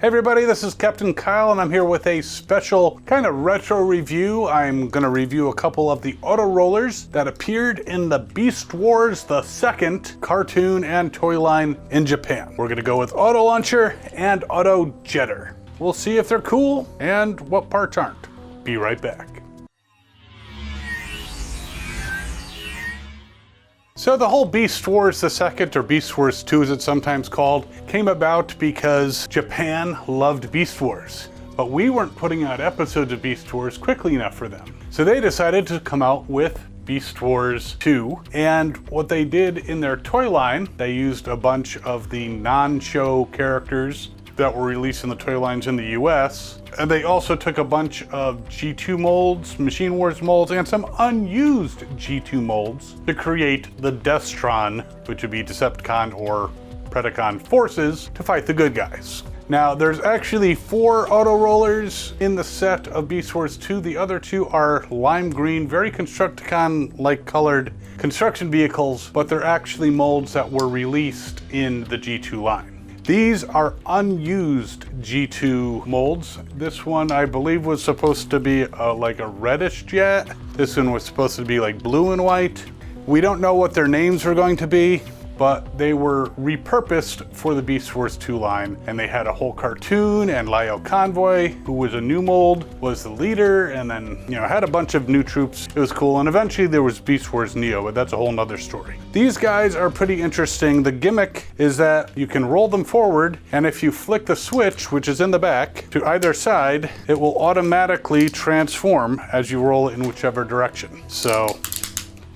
Hey everybody, this is Captain Kyle and I'm here with a special kind of retro review. I'm going to review a couple of the Autorollers that appeared in the Beast Wars the Second cartoon and toy line in Japan. We're going to go with Autolauncher and Autojetter. We'll see if they're cool and what parts aren't. Be right back. So the whole Beast Wars the Second, or Beast Wars 2 as it's sometimes called, came about because Japan loved Beast Wars. But we weren't putting out episodes of Beast Wars quickly enough for them. So they decided to come out with Beast Wars 2. And what they did in their toy line, they used a bunch of the non-show characters that were released in the toy lines in the US. And they also took a bunch of G2 molds, Machine Wars molds, and some unused G2 molds to create the Destron, which would be Decepticon or Predacon forces to fight the good guys. Now, there's actually 4 Autorollers in the set of Beast Wars 2. The other 2 are lime green, very Constructicon-like colored construction vehicles, but they're actually molds that were released in the G2 line. These are unused G2 molds. This one, I believe, was supposed to be like a reddish jet. This one was supposed to be like blue and white. We don't know what their names are going to be, but they were repurposed for the Beast Wars 2 line. And they had a whole cartoon, and LioConvoy, who was a new mold, was the leader, and then, had a bunch of new troops. It was cool, and eventually there was Beast Wars Neo, but that's a whole nother story. These guys are pretty interesting. The gimmick is that you can roll them forward, and if you flick the switch, which is in the back, to either side, it will automatically transform as you roll it in whichever direction. So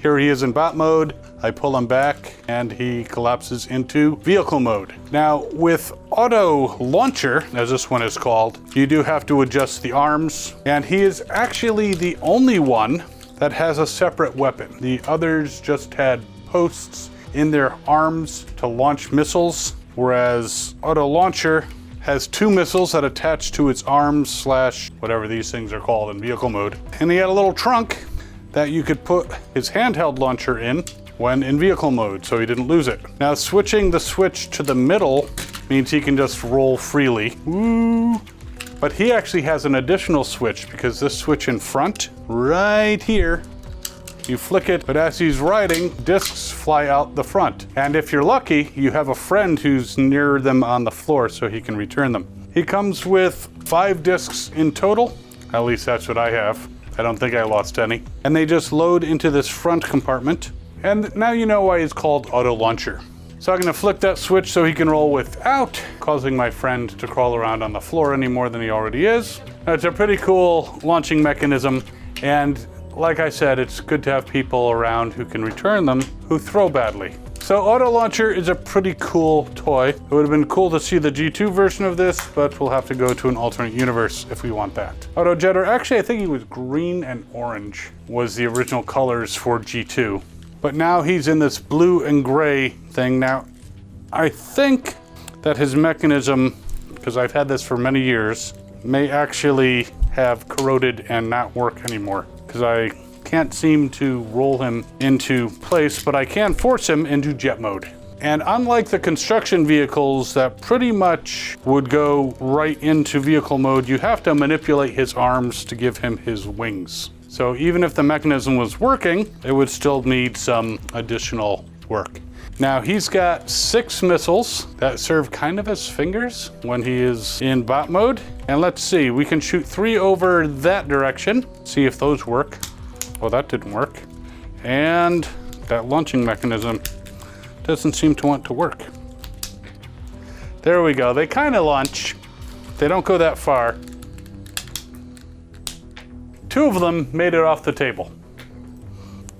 here he is in bot mode. I pull him back and he collapses into vehicle mode. Now with Autolauncher, as this one is called, you do have to adjust the arms, and he is actually the only one that has a separate weapon. The others just had posts in their arms to launch missiles, whereas Autolauncher has 2 missiles that attach to its arms / whatever these things are called in vehicle mode. And he had a little trunk that you could put his handheld launcher in when in vehicle mode, so he didn't lose it. Now switching the switch to the middle means he can just roll freely. Woo! But he actually has an additional switch, because this switch in front, right here, you flick it, but as he's riding, discs fly out the front. And if you're lucky, you have a friend who's near them on the floor so he can return them. He comes with 5 discs in total. At least that's what I have. I don't think I lost any. And they just load into this front compartment. And now you know why he's called Autolauncher. So I'm gonna flick that switch so he can roll without causing my friend to crawl around on the floor any more than he already is. Now, it's a pretty cool launching mechanism, and like I said, it's good to have people around who can return them who throw badly. So Autolauncher is a pretty cool toy. It would have been cool to see the G2 version of this, but we'll have to go to an alternate universe if we want that. Autojetter, actually I think he was green and orange was the original colors for G2. But now he's in this blue and gray thing. Now, I think that his mechanism, because I've had this for many years, may actually have corroded and not work anymore, because I can't seem to roll him into place, but I can force him into jet mode. And unlike the construction vehicles that pretty much would go right into vehicle mode, you have to manipulate his arms to give him his wings. So even if the mechanism was working, it would still need some additional work. Now he's got 6 missiles that serve kind of as fingers when he is in bot mode. And let's see, we can shoot 3 over that direction, see if those work. Well, that didn't work. And that launching mechanism doesn't seem to want to work. There we go, they kind of launch. They don't go that far. 2 of them made it off the table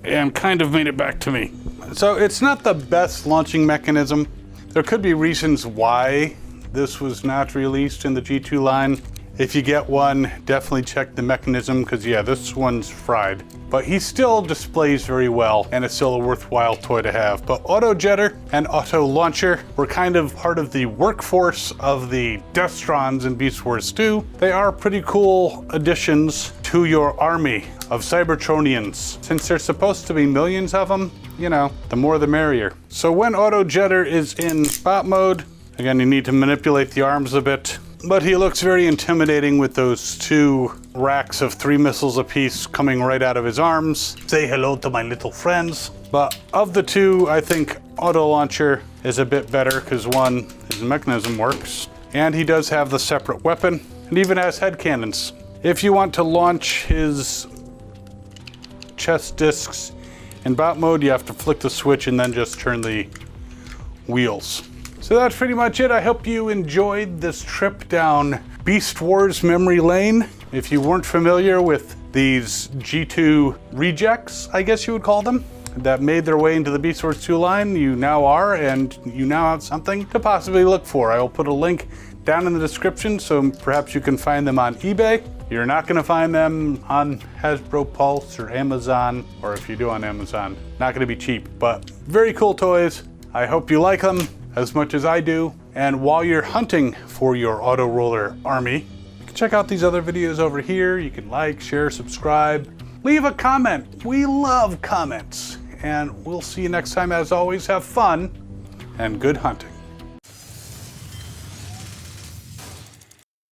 and kind of made it back to me. So it's not the best launching mechanism. There could be reasons why this was not released in the G2 line. If you get one, definitely check the mechanism, because yeah, this one's fried. But he still displays very well, and it's still a worthwhile toy to have. But Autojetter and Autolauncher were kind of part of the workforce of the Destrons in Beast Wars 2. They are pretty cool additions to your army of Cybertronians. Since there's supposed to be millions of them, the more the merrier. So when Autojetter is in bot mode, again, you need to manipulate the arms a bit. but he looks very intimidating with those 2 racks of 3 missiles apiece coming right out of his arms. Say hello to my little friends. But of the 2, I think Autolauncher is a bit better because 1, his mechanism works, and he does have the separate weapon, and even has head cannons. If you want to launch his chest discs in bot mode, you have to flick the switch and then just turn the wheels. So that's pretty much it. I hope you enjoyed this trip down Beast Wars memory lane. If you weren't familiar with these G2 rejects, I guess you would call them, that made their way into the Beast Wars 2 line, you now are, and you now have something to possibly look for. I will put a link down in the description, so perhaps you can find them on eBay. You're not gonna find them on Hasbro Pulse or Amazon, or if you do on Amazon, not gonna be cheap, but very cool toys. I hope you like them as much as I do. And while you're hunting for your Autoroller army, you can check out these other videos over here. You can like, share, subscribe, leave a comment. We love comments. And we'll see you next time. As always, have fun and good hunting.